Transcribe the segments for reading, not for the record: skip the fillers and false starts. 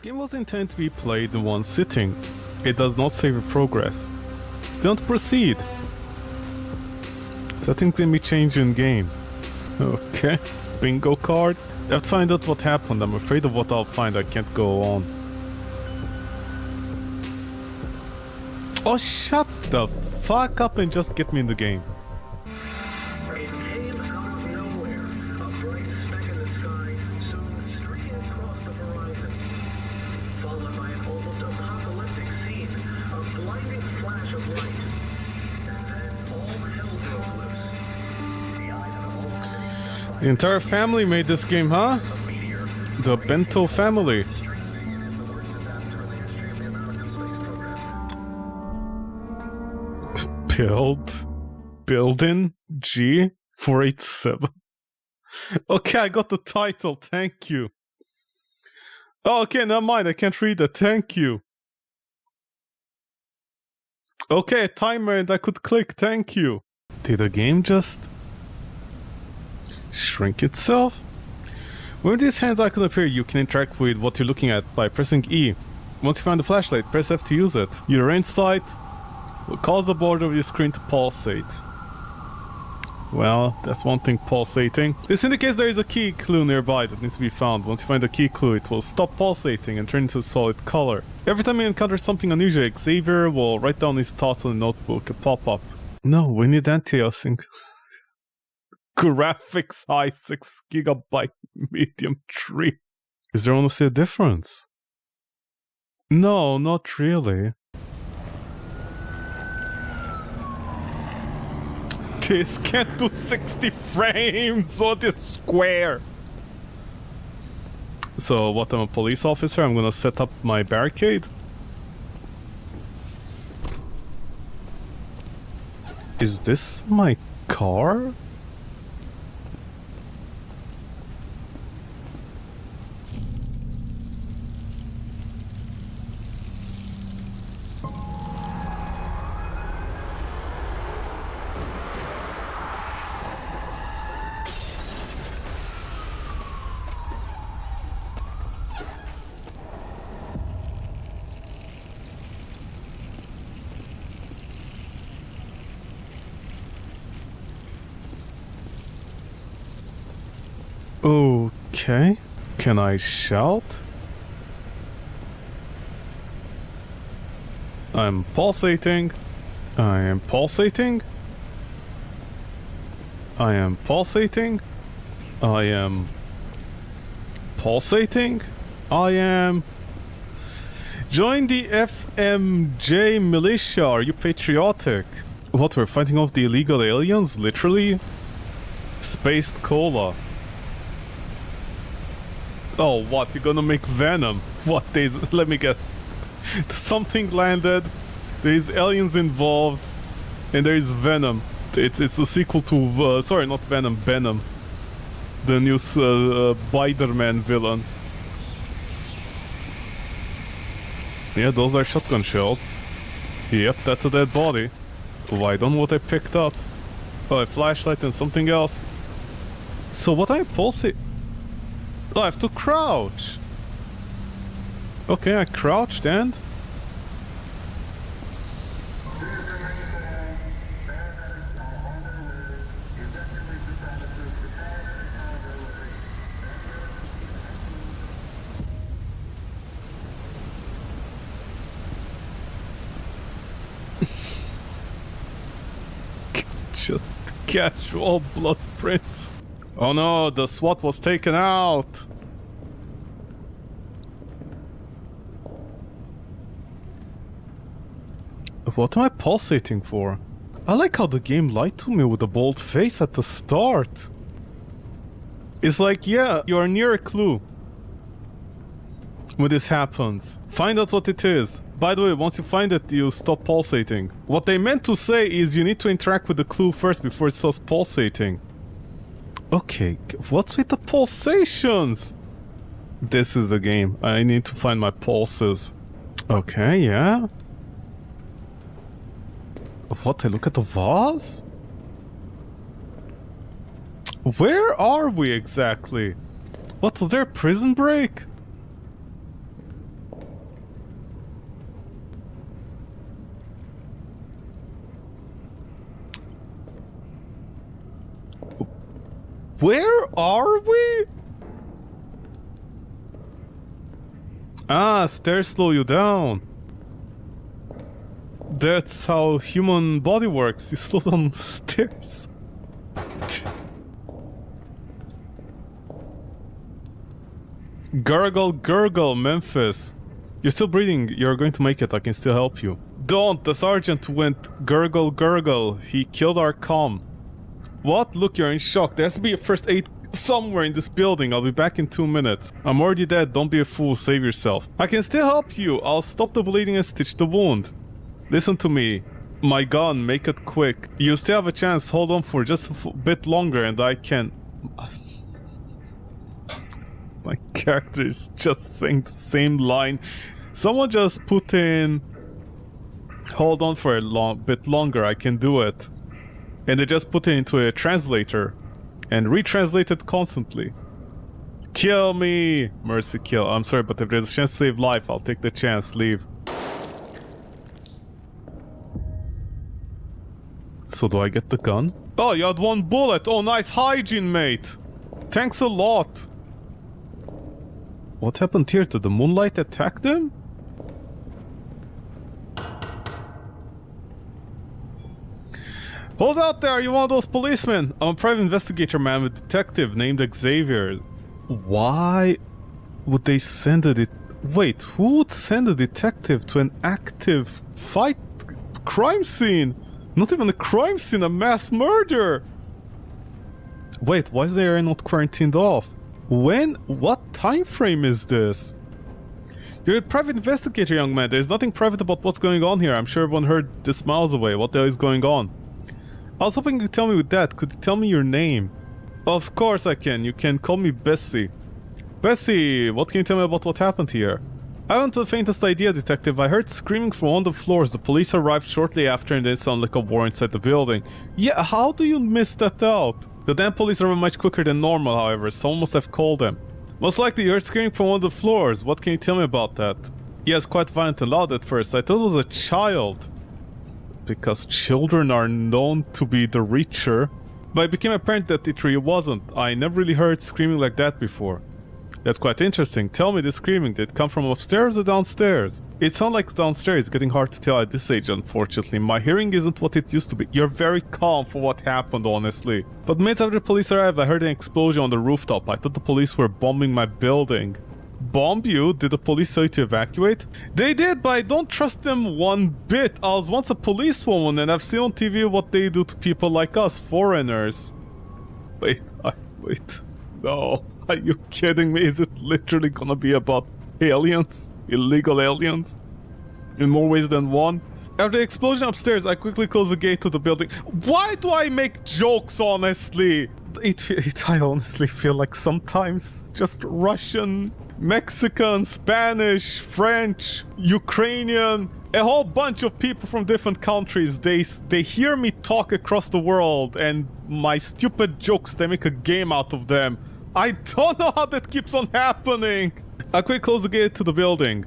game was intended to be played in one sitting. It does not save your progress. Don't proceed. Settings can be changed in game. Okay. Bingo card. I have to find out what happened. I'm afraid of what I'll find. I can't go on. Oh, shut the fuck up and just get me in the game. It came out of nowhere, a bright speck in the sky, soon streaking across the horizon, followed by an almost apocalyptic scene, a blinding flash of light, and then all hell broke loose. The eyes of the whole city. The entire family made this game, huh? A meteor. The Bento family. Strange name is the worst disaster in the history of the American space program. Building G487. Okay, I got the title, thank you. Oh, okay, never mind, I can't read it, thank you. Okay, a timer and I could click, thank you. Did the game just shrink itself? When these hands icon appear, you can interact with what you're looking at by pressing E. Once you find the flashlight, press F to use it. Your range sight will cause the border of your screen to pulsate. Well, that's one thing, pulsating. This indicates there is a key clue nearby that needs to be found. Once you find the key clue, it will stop pulsating and turn into a solid color. Every time you encounter something unusual, Xavier will write down his thoughts on a notebook, a pop-up. No, we need anti-aliasing. Graphics high 6GB, medium 3. Is there honestly a difference? No, not really. This can't do 60 frames on this square. So what, I'm a police officer? I'm gonna set up my barricade? Is this my car? Okay. Can I shout? I'm pulsating. I am pulsating. I am pulsating. I am pulsating. I am... Join the FMJ militia. Are you patriotic? What, we're fighting off the illegal aliens? Literally? Spaced cola. Oh, what? You're gonna make Venom? What? Let me guess. Something landed, there's aliens involved, and there is Venom. It's a sequel to, sorry, not Venom, Venom. The new Spider-Man villain. Yeah, those are shotgun shells. Yep, that's a dead body. Oh, I don't know what I picked up. Oh, a flashlight and something else. So what I pulsate... Oh, I have to crouch. Okay, I crouched and... Just casual blood prints. Oh no, the SWAT was taken out! What am I pulsating for? I like how the game lied to me with a bold face at the start. It's like, yeah, you are near a clue when this happens. Find out what it is. By the way, once you find it, you stop pulsating. What they meant to say is you need to interact with the clue first before it starts pulsating. Okay, what's with the pulsations? This is the game. I need to find my pulses. Okay, yeah. What, I look at the vase? Where are we exactly? What, was there a prison break? Where are we? Ah, stairs slow you down. That's how human body works. You slow down the stairs. Gurgle, gurgle, Memphis. You're still breathing. You're going to make it. I can still help you. Don't. The sergeant went gurgle, gurgle. He killed our comm. What? Look, you're in shock. There has to be a first aid somewhere in this building. I'll be back in 2 minutes. I'm already dead. Don't be a fool. Save yourself. I can still help you. I'll stop the bleeding and stitch the wound. Listen to me. My gun. Make it quick. You still have a chance. Hold on for just a bit longer and I can... My character is just saying the same line. Someone just put in... Hold on for a bit longer. I can do it. And they just put it into a translator and retranslate it constantly. Kill me! Mercy kill. I'm sorry, but if there's a chance to save life, I'll take the chance. Leave. So do I get the gun? Oh, you had 1 bullet! Oh, nice hygiene, mate! Thanks a lot! What happened here? Did the moonlight attack them? Who's out there? Are you one of those policemen? I'm a private investigator, man, with a detective named Xavier. Why would they send a Wait, who would send a detective to an active fight crime scene? Not even a crime scene, a mass murder! Wait, why is they not quarantined off? When? What time frame is this? You're a private investigator, young man. There's nothing private about what's going on here. I'm sure everyone heard this miles away. What the hell is going on? I was hoping you could tell me with that. Could you tell me your name? Of course I can. You can call me Bessie. Bessie, what can you tell me about what happened here? I haven't the faintest idea, detective. I heard screaming from one of the floors. The police arrived shortly after and it sounded like a war inside the building. Yeah, how do you miss that out? The damn police arrived much quicker than normal, however. Someone must have called them. Most likely you heard screaming from one of the floors. What can you tell me about that? Yes, quite violent and loud at first. I thought it was a child. Because children are known to be the reacher. But it became apparent that it really wasn't. I never really heard screaming like that before. That's quite interesting. Tell me, the screaming, did it come from upstairs or downstairs? It sounded like downstairs. It's getting hard to tell at this age, unfortunately. My hearing isn't what it used to be. You're very calm for what happened, honestly. But minutes after the police arrived, I heard an explosion on the rooftop. I thought the police were bombing my building. Bomb you? Did the police tell you to evacuate? They did, but I don't trust them one bit. I was once a policewoman and I've seen on TV what they do to people like us, foreigners. Wait. No. Are you kidding me? Is it literally gonna be about aliens? Illegal aliens? In more ways than one? After the explosion upstairs, I quickly closed the gate to the building. Why do I make jokes, honestly? I honestly feel like sometimes just Russian, Mexican, Spanish, French, Ukrainian, a whole bunch of people from different countries, they hear me talk across the world and my stupid jokes, they make a game out of them. I don't know how that keeps on happening. I quickly closed the gate to the building.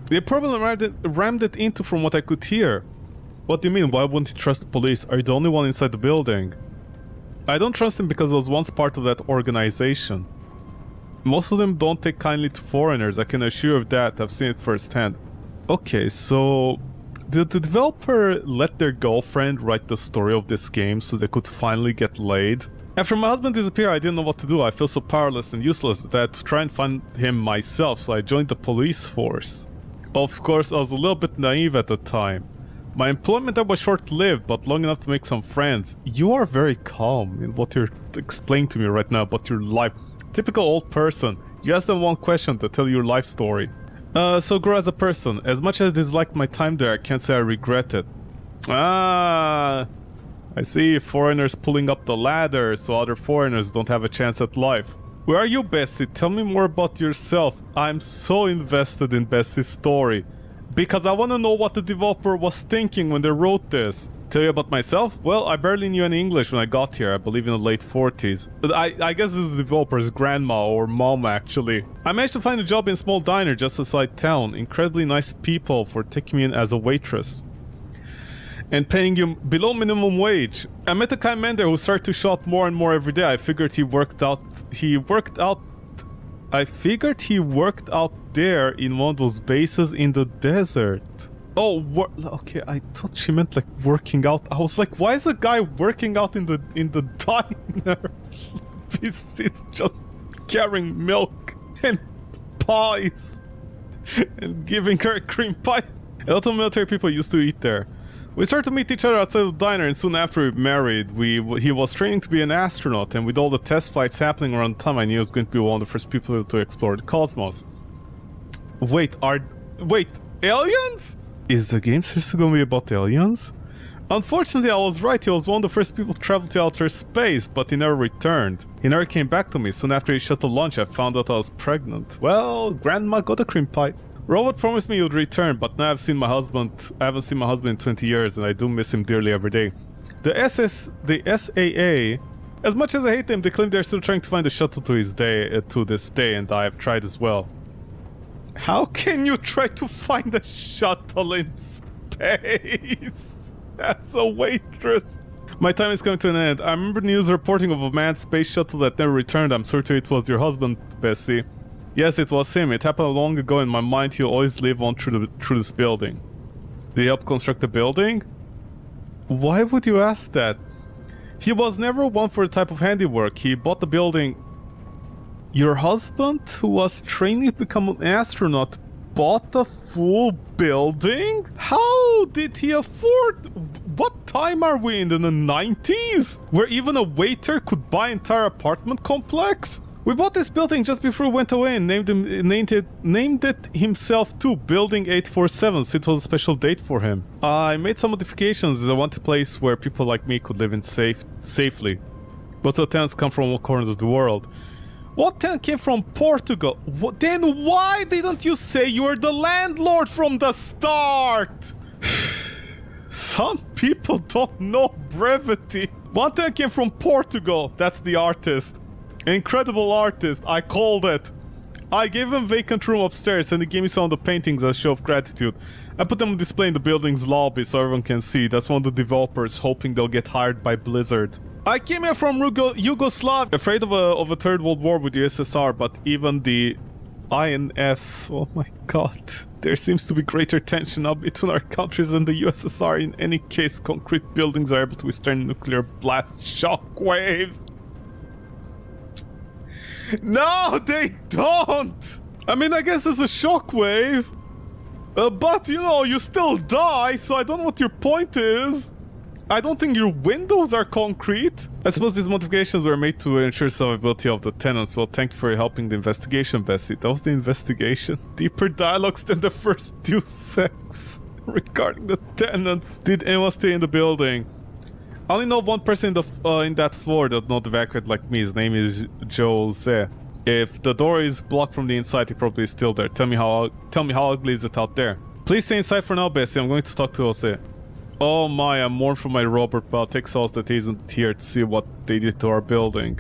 They probably rammed it into from what I could hear. What do you mean? Why wouldn't you trust the police? Are you the only one inside the building? I don't trust them because I was once part of that organization. Most of them don't take kindly to foreigners, I can assure you of that. I've seen it firsthand. Okay, so... did the developer let their girlfriend write the story of this game so they could finally get laid? After my husband disappeared, I didn't know what to do. I feel so powerless and useless that I had to try and find him myself, so I joined the police force. Of course, I was a little bit naive at the time. My employment there was short-lived, but long enough to make some friends. You are very calm in what you're explaining to me right now about your life. Typical old person. You ask them one question to tell you your life story. So grow as a person. As much as I disliked my time there, I can't say I regret it. Ah, I see foreigners pulling up the ladder so other foreigners don't have a chance at life. Where are you, Bessie? Tell me more about yourself. I'm so invested in Bessie's story. Because I want to know what the developer was thinking when they wrote this. Tell you about myself? Well, I barely knew any English when I got here, I believe in the late 40s. But I guess this is the developer's grandma or mom, actually. I managed to find a job in a small diner just outside town. Incredibly nice people for taking me in as a waitress. and paying you below minimum wage. I met a commander who started to show up more and more every day. I figured he worked out there in one of those bases in the desert. Oh, okay, I thought she meant like working out. I was like, why is a guy working out in the diner? This is just carrying milk and pies and giving her a cream pie. A lot of military people used to eat there. We started to meet each other outside the diner, and soon after we married. He was training to be an astronaut, and with all the test flights happening around the time, I knew he was going to be one of the first people to explore the cosmos. Wait, aliens? Is the game seriously going to be about aliens? Unfortunately, I was right. He was one of the first people to travel to outer space, but he never returned. He never came back to me. Soon after he shut the launch, I found out I was pregnant. Well, Grandma got a cream pie. Robot promised me he would return, but now I haven't seen my husband in 20 years, and I do miss him dearly every day. The SAA, as much as I hate them, they claim they're still trying to find a shuttle to this day, and I have tried as well. How can you try to find a shuttle in space? That's a waitress. My time is coming to an end. I remember news reporting of a manned space shuttle that never returned. I'm certain it was your husband, Bessie. Yes, it was him. It happened long ago. In my mind, he'll always live on through this building. Did he help construct the building? Why would you ask that? He was never one for the type of handiwork. He bought the building. Your husband, who was training to become an astronaut, bought the full building? How did he afford? What time are we in the 90s? Where even a waiter could buy an entire apartment complex? We bought this building just before we went away and named it himself too, Building 847, so it was a special date for him. I made some modifications as I want a place where people like me could live in safely. Lots of tenants come from all corners of the world. What tenant came from Portugal? Then why didn't you say you were the landlord from the start? Some people don't know brevity. One tenant came from Portugal. That's the artist. Incredible artist, I called it. I gave him a vacant room upstairs and he gave me some of the paintings as a show of gratitude. I put them on display in the building's lobby so everyone can see. That's one of the developers hoping they'll get hired by Blizzard. I came here from Yugoslavia, afraid of a third world war with the USSR, but even the INF, oh my god. There seems to be greater tension up between our countries and the USSR. In any case, concrete buildings are able to withstand nuclear blast shockwaves. No, they don't! I mean, I guess it's a shockwave. But, you know, you still die, so I don't know what your point is. I don't think your windows are concrete. I suppose these modifications were made to ensure survivability of the tenants. Well, thank you for helping the investigation, Bessie. That was the investigation. Deeper dialogues than the first Deus Ex regarding the tenants. Did anyone stay in the building? I only know one person in that floor that not evacuated like me. His name is Jose. If the door is blocked from the inside, he probably is still there. Tell me how ugly is it out there? Please stay inside for now, Bessie. I'm going to talk to Jose. Oh my, I'm mourning for my Robert, but it takes us that he isn't here to see what they did to our building.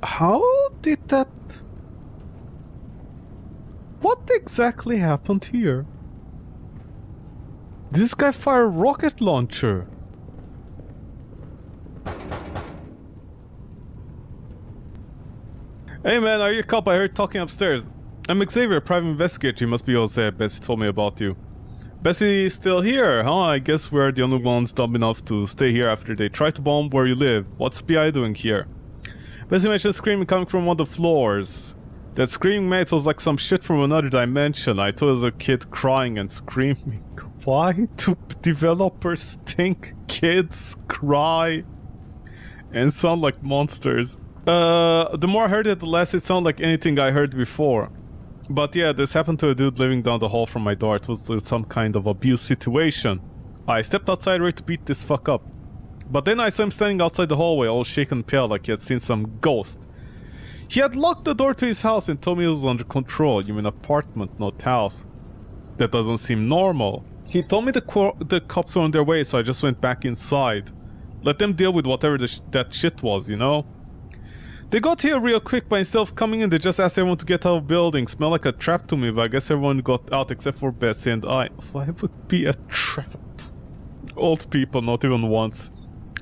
How did that... What exactly happened here? Did this guy fire a rocket launcher? Hey man, are you a cop? I heard talking upstairs. I'm Xavier, private investigator. You must be Jose. Bessie told me about you. Bessie is still here, huh? I guess we're the only ones dumb enough to stay here after they tried to bomb where you live. What's BI doing here? Bessie mentioned screaming coming from one of the floors. That screaming mate was like some shit from another dimension. I thought it was a kid crying and screaming. Why do developers think kids cry and sound like monsters? The more I heard it, the less it sounded like anything I heard before. But yeah, this happened to a dude living down the hall from my door. It was some kind of abuse situation. I stepped outside ready to beat this fuck up. But then I saw him standing outside the hallway, all shaken and pale like he had seen some ghost. He had locked the door to his house and told me it was under control. You mean apartment, not house. That doesn't seem normal. He told me the cops were on their way, so I just went back inside. Let them deal with whatever that shit was, you know? They got here real quick, but instead of coming in, they just asked everyone to get out of building. Smelled like a trap to me, but I guess everyone got out except for Bessie and I. Why would it be a trap? Old people, not even once.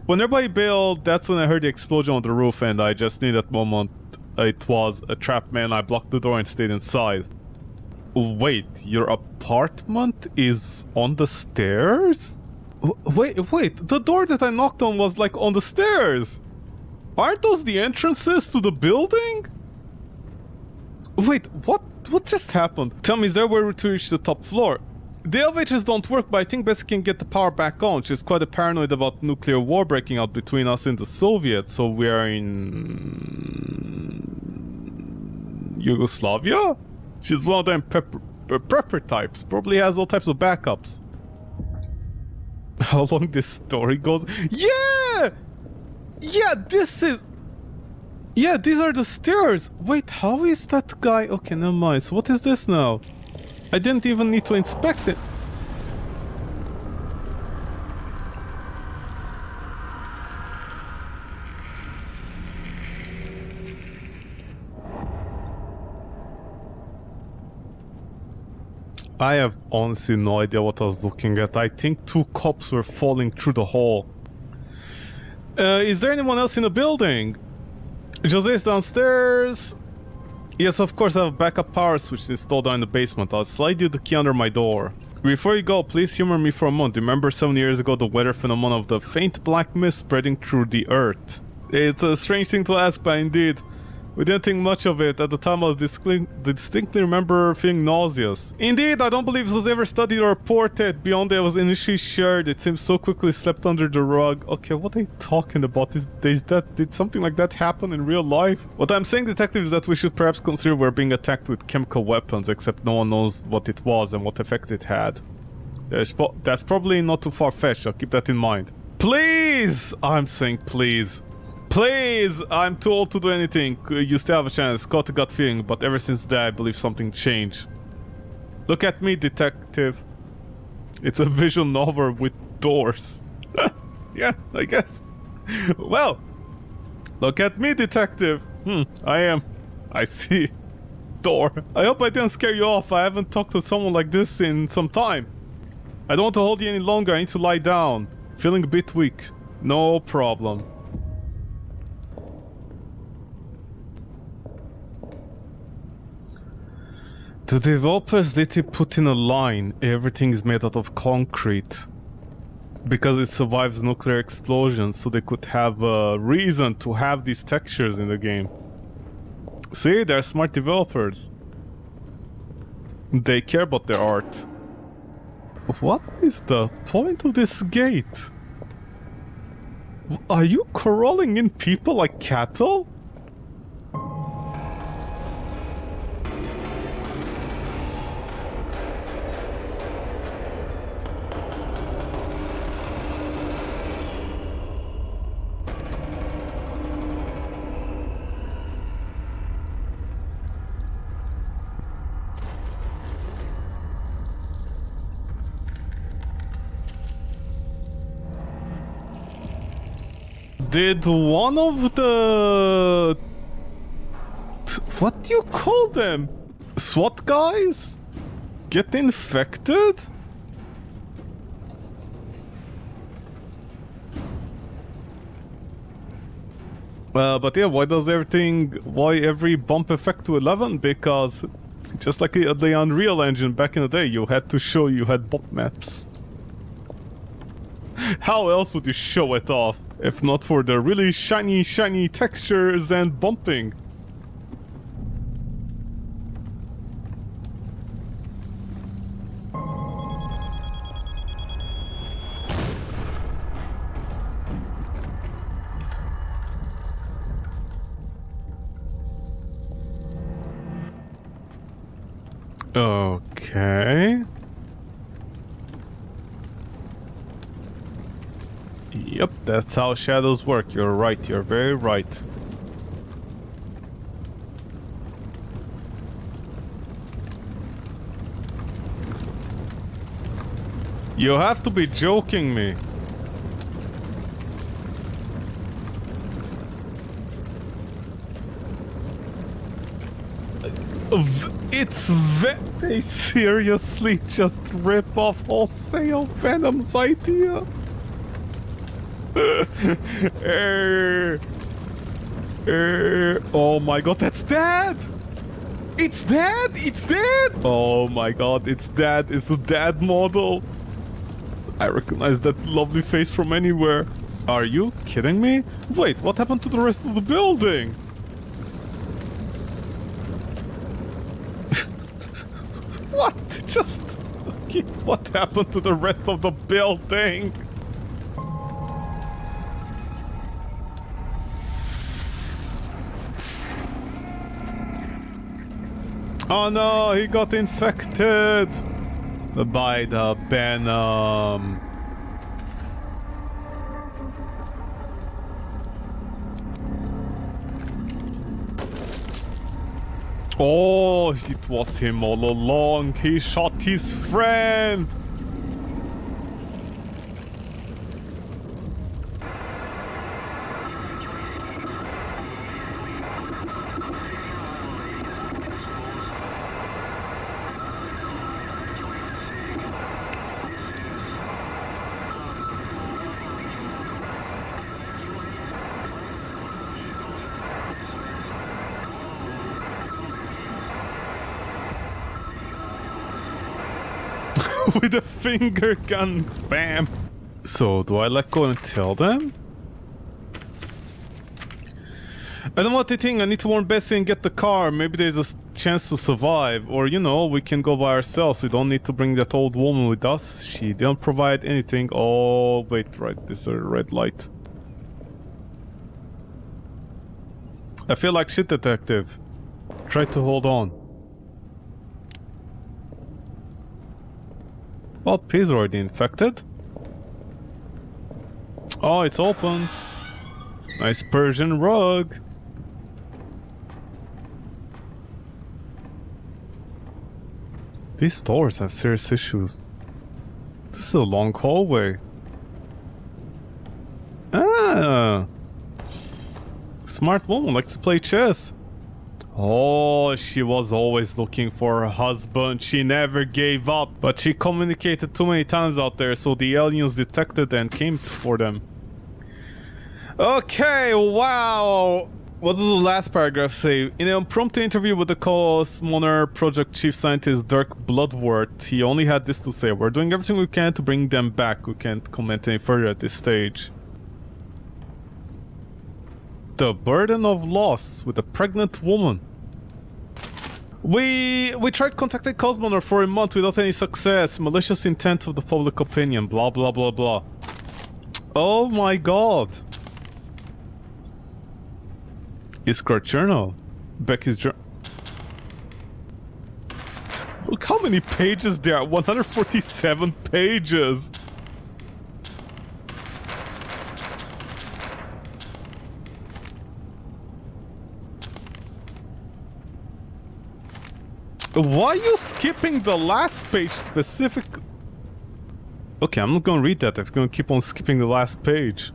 When everybody bailed, that's when I heard the explosion on the roof, and I just knew that moment it was a trap, man. I blocked the door and stayed inside. Wait, your apartment is on the stairs? Wait, the door that I knocked on was like on the stairs. Aren't those the entrances to the building? Wait, what just happened? Tell me, is there a way to reach the top floor? The elevators don't work, but I think Bessie can get the power back on. She's quite paranoid about nuclear war breaking out between us and the Soviets, so we are in Yugoslavia? She's one of them prepper types. Probably has all types of backups. How long this story goes? Yeah! Yeah, this is... Yeah, these are the stairs. Wait, how is that guy? Okay, never mind. So what is this now? I didn't even need to inspect it. I have honestly no idea what I was looking at. I think 2 cops were falling through the hole. Is there anyone else in the building? Jose's downstairs. Yes, of course I have a backup power switch installed down in the basement. I'll slide you the key under my door. Before you go, please humor me for a moment. Remember 7 years ago the weather phenomenon of the faint black mist spreading through the earth? It's a strange thing to ask, but indeed. We didn't think much of it. At the time I was distinctly remember feeling nauseous. Indeed, I don't believe it was ever studied or reported beyond it was initially shared. It seems so quickly swept under the rug. Okay, what are you talking about? Did something like that happen in real life? What I'm saying, detective, is that we should perhaps consider we're being attacked with chemical weapons, except no one knows what it was and what effect it had. That's probably not too far-fetched. I'll keep that in mind. Please! I'm saying please. Please! I'm too old to do anything. You still have a chance. Got a gut feeling, but ever since that, I believe something changed. Look at me, detective. It's a visual novel with doors. Yeah, I guess. Well, look at me, detective. I see. Door. I hope I didn't scare you off. I haven't talked to someone like this in some time. I don't want to hold you any longer. I need to lie down. Feeling a bit weak. No problem. The developers did put in a line, everything is made out of concrete. Because it survives nuclear explosions, so they could have a reason to have these textures in the game. See, they're smart developers. They care about their art. What is the point of this gate? Are you corralling in people like cattle? Did one of the... what do you call them? SWAT guys? Get infected? But yeah, why every bump effect to 11? Because just like the Unreal Engine back in the day, you had to show you had bump maps. How else would you show it off, if not for the really shiny textures and bumping? Okay. Yep, that's how shadows work. You're right, you're very right. You have to be joking me. They seriously just rip off wholesale Venom's idea. Oh my god, that's Dad! It's Dad! It's Dad! Oh my god, it's Dad. It's the Dad model. I recognize that lovely face from anywhere. Are you kidding me? Wait, what happened to the rest of the building? What? Just... okay, what happened to the rest of the building? Oh no, he got infected by the venom. Oh, it was him all along. He shot his friend. With a finger gun, bam. So, do I let go and tell them? I don't know what they think. I need to warn Bessie and get the car. Maybe there's a chance to survive. Or, you know, we can go by ourselves. We don't need to bring that old woman with us. She didn't provide anything. Oh, wait, right. There's a red light. I feel like shit, detective. Try to hold on. Well, P's already infected. Oh, it's open. Nice Persian rug. These stores have serious issues. This is a long hallway. Ah! Smart woman likes to play chess. Oh, she was always looking for her husband. She never gave up. But she communicated too many times out there, so the aliens detected and came for them. Okay, wow. What does the last paragraph say? In an impromptu interview with the Cosmoner Project Chief Scientist Dirk Bloodworth, he only had this to say: "We're doing everything we can to bring them back. We can't comment any further at this stage." The burden of loss with a pregnant woman. We tried contacting Cosmoner for a month without any success. Malicious intent of the public opinion. Blah blah blah blah. Oh my god. Iskra journal. Becky's journal. Look how many pages there are. 147 pages. Why are you skipping the last page specific? Okay, I'm not gonna read that. I'm gonna keep on skipping the last page.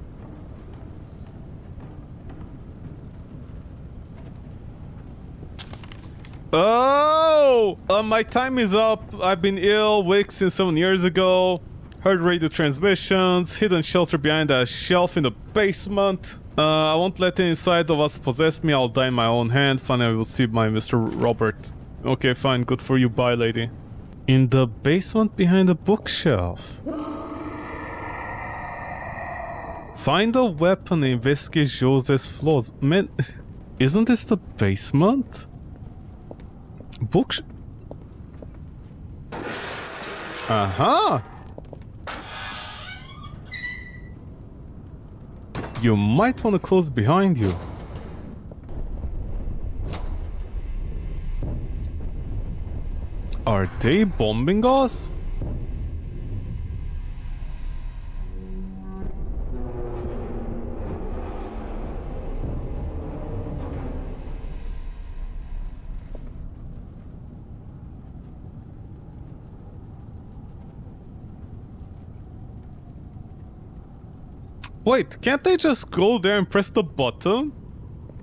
Oh! My time is up. I've been ill, weak since 7 years ago. Heard radio transmissions, hidden shelter behind a shelf in the basement. I won't let any side of us possess me. I'll die in my own hand. Finally, I will see my Mr. Robert. Okay, fine. Good for you. Bye, lady. In the basement behind the bookshelf. Find a weapon and investigate Jose's flaws. Man, isn't this the basement? Aha! You might want to close behind you. Are they bombing us? Wait, can't they just go there and press the button?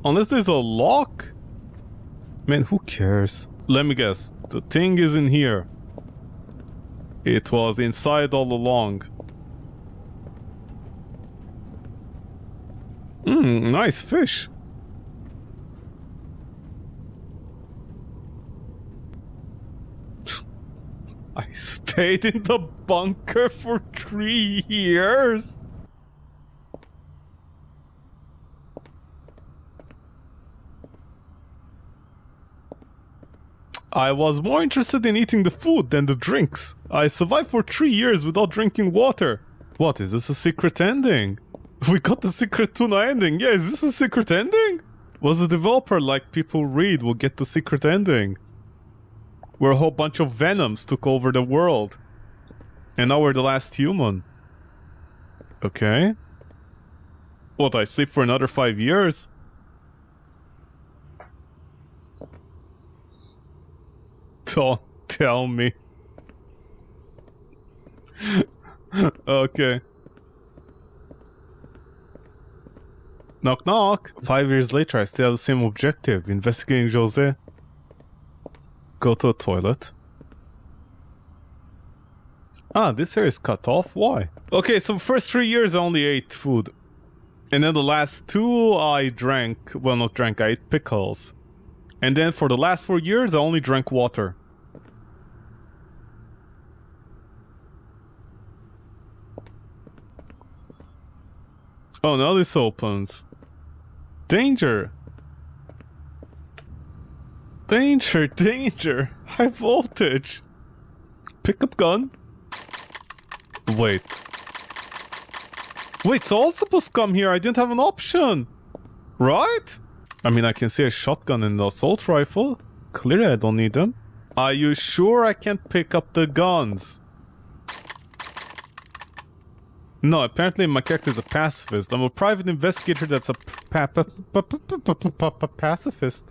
Unless there's a lock? Man, who cares? Let me guess. The thing is in here. It was inside all along. Nice fish. I stayed in the bunker for 3 years. I was more interested in eating the food than the drinks. I survived for 3 years without drinking water. What, is this a secret ending? We got the secret tuna ending. Yeah, is this a secret ending? Was the developer like people read will get the secret ending? Where a whole bunch of Venoms took over the world. And now we're the last human. Okay. What, I sleep for another 5 years? Don't tell me. Okay. Knock knock. 5 years later, I still have the same objective. Investigating Jose. Go to a toilet. Ah, this hair is cut off? Why? Okay, so first 3 years I only ate food. And then the last 2 I drank... Well, not drank, I ate pickles. And then for the last 4 years I only drank water. Oh, now this opens. Danger! Danger, danger! High voltage! Pickup gun? Wait. Wait, so I was supposed to come here, I didn't have an option! Right? I mean, I can see a shotgun and the assault rifle. Clearly I don't need them. Are you sure I can't pick up the guns? No, apparently my character is a pacifist. I'm a private investigator that's a pacifist.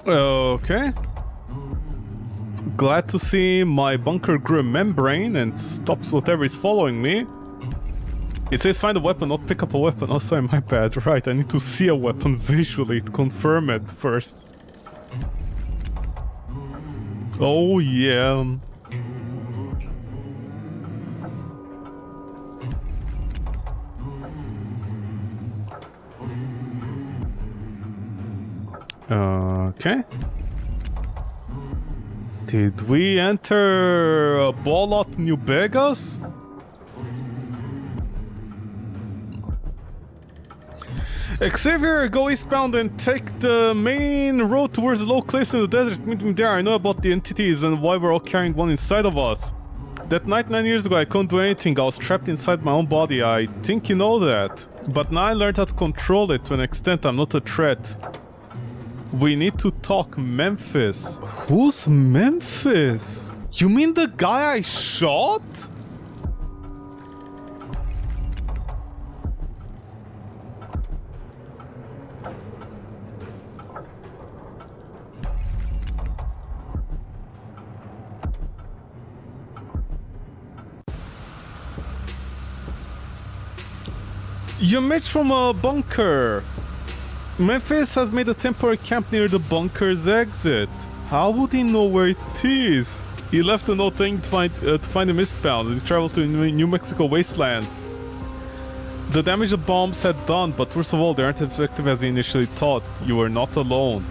Okay. Glad to see my bunker grew a membrane and stops whatever is following me. It says find a weapon, not pick up a weapon. Oh, sorry, my bad. Right, I need to see a weapon visually to confirm it first. Oh, yeah. Okay. Did we enter Bolot, New Vegas? Xavier, go eastbound and take the main road towards the low cliffs in the desert. Meet me there. I know about the entities and why we're all carrying one inside of us. That night 9 years ago, I couldn't do anything. I was trapped inside my own body. I think you know that. But now I learned how to control it to an extent. I'm not a threat. We need to talk Memphis. Who's Memphis? You mean the guy I shot? You emerged from a bunker. Memphis has made a temporary camp near the bunker's exit. How would he know where it is? He left a note saying to find him eastbound as he traveled to New Mexico wasteland. The damage the bombs had done, but worst of all, they aren't as effective as he initially thought. You are not alone.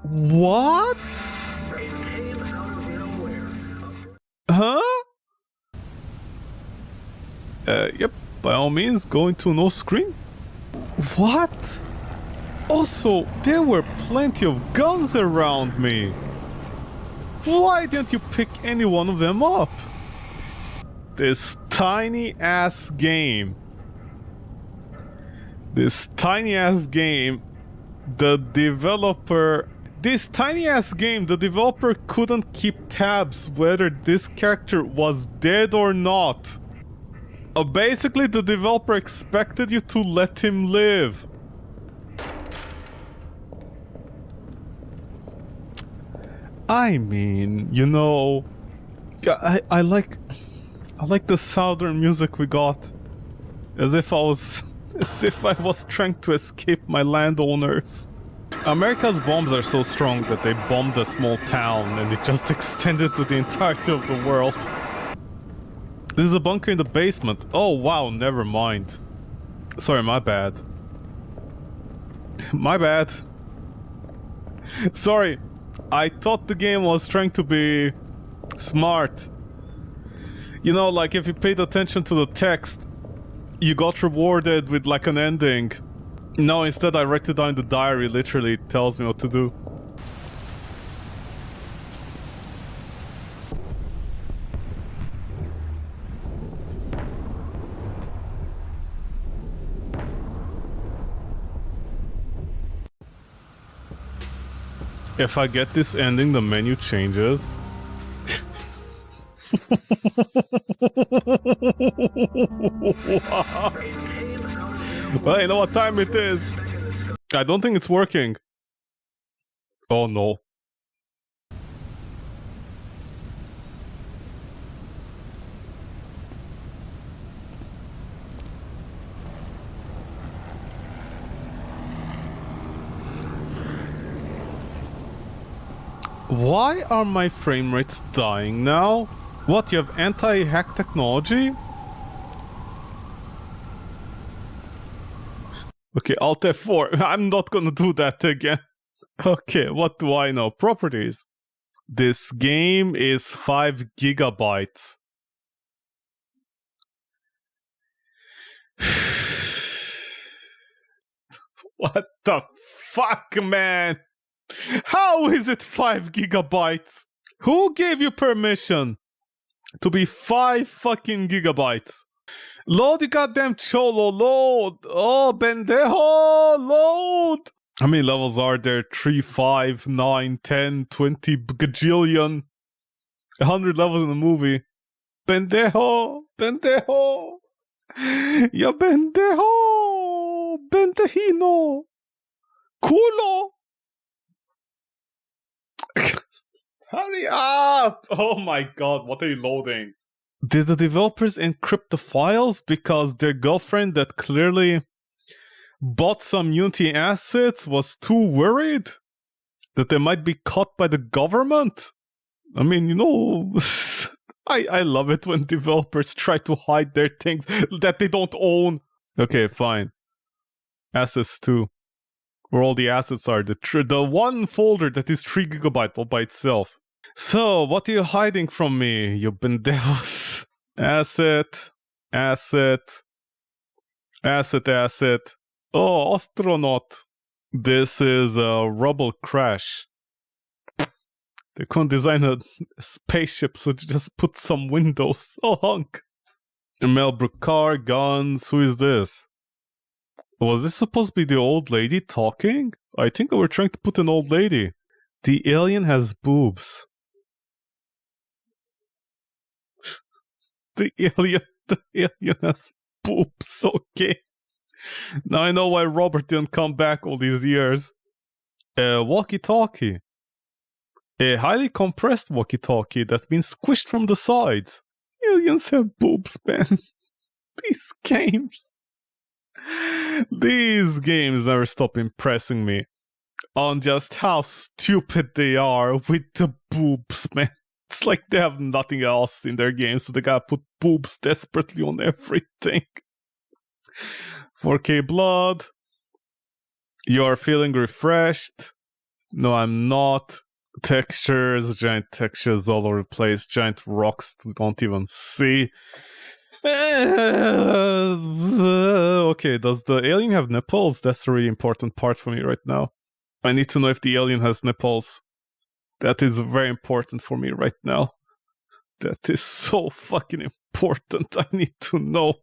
What? It came out of nowhere. Huh? Yep. By all means, go into no screen. What? Also, there were plenty of guns around me. Why didn't you pick any one of them up? This tiny ass game. The developer This tiny ass game, the developer couldn't keep tabs whether this character was dead or not. Basically, the developer expected you to let him live. I mean, you know, I like the southern music we got. As if I was trying to escape my landowners. America's bombs are so strong that they bombed a small town and it just extended to the entirety of the world. This is a bunker in the basement. Oh wow, never mind. Sorry, my bad. My bad. Sorry, I thought the game was trying to be smart. You know, like if you paid attention to the text, you got rewarded with like an ending. No, instead I write it down in the diary, literally it tells me what to do. If I get this ending, the menu changes. Well, you know what time it is. I don't think it's working. Oh no. Why are my frame rates dying now? What, you have anti-hack technology? Okay, Alt F4. I'm not gonna do that again. Okay, what do I know? Properties. This game is 5 gigabytes. What the fuck, man? How is it 5 gigabytes? Who gave you permission to be 5 fucking gigabytes? Load, you goddamn cholo, load! Oh, bendejo, load! How many levels are there? 3, 5, 9, 10, 20, gajillion. 100 levels in the movie. Bendejo, bendejo. Ya bendejo, bendejino. Culo. Hurry up! Oh my god, what are you loading? Did the developers encrypt the files because their girlfriend that clearly bought some Unity assets was too worried that they might be caught by the government? I mean, you know, I love it when developers try to hide their things that they don't own. Okay, fine. Assets 2. Where all the assets are. The one folder that is 3 gigabytes all by itself. So, what are you hiding from me, you bendejos? Asset. Oh, astronaut. This is a rubble crash. They couldn't design a spaceship, so they just put some windows. Oh, hunk. Melbrook car, guns. Who is this? Was this supposed to be the old lady talking? I think they were trying to put an old lady. The alien has boobs. The alien has boobs, okay. Now I know why Robert didn't come back all these years. Walkie-talkie. A highly compressed walkie-talkie that's been squished from the sides. Aliens have boobs, man. These games never stop impressing me on just how stupid they are with the boobs, man. It's like they have nothing else in their games, so they gotta put boobs desperately on everything. 4K blood. You're feeling refreshed. No, I'm not. Textures, giant textures all over the place. Giant rocks we don't even see. Okay, does the alien have nipples? That's a really important part for me right now. I need to know if the alien has nipples. That is very important for me right now. That is so fucking important. I need to know.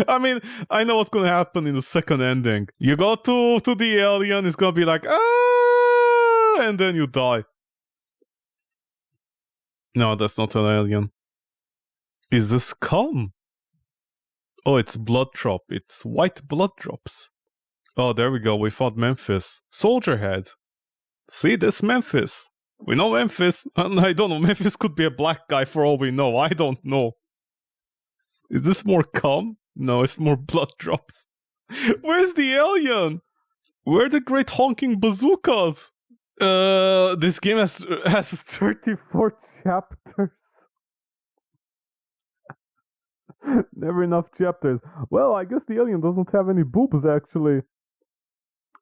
I mean, I know what's gonna happen in the second ending. You go to the alien, it's gonna be like, and then you die. No, that's not an alien. Is this scum? Oh, it's blood drop. It's white blood drops. Oh, there we go. We found Memphis. Soldier head. See, this Memphis. We know Memphis. I don't know. Memphis could be a black guy for all we know. I don't know. Is this more cum? No, it's more blood drops. Where's the alien? Where are the great honking bazookas? This game has 34 chapters. Never enough chapters. Well, I guess the alien doesn't have any boobs, actually.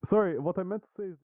Sorry, what I meant to say is...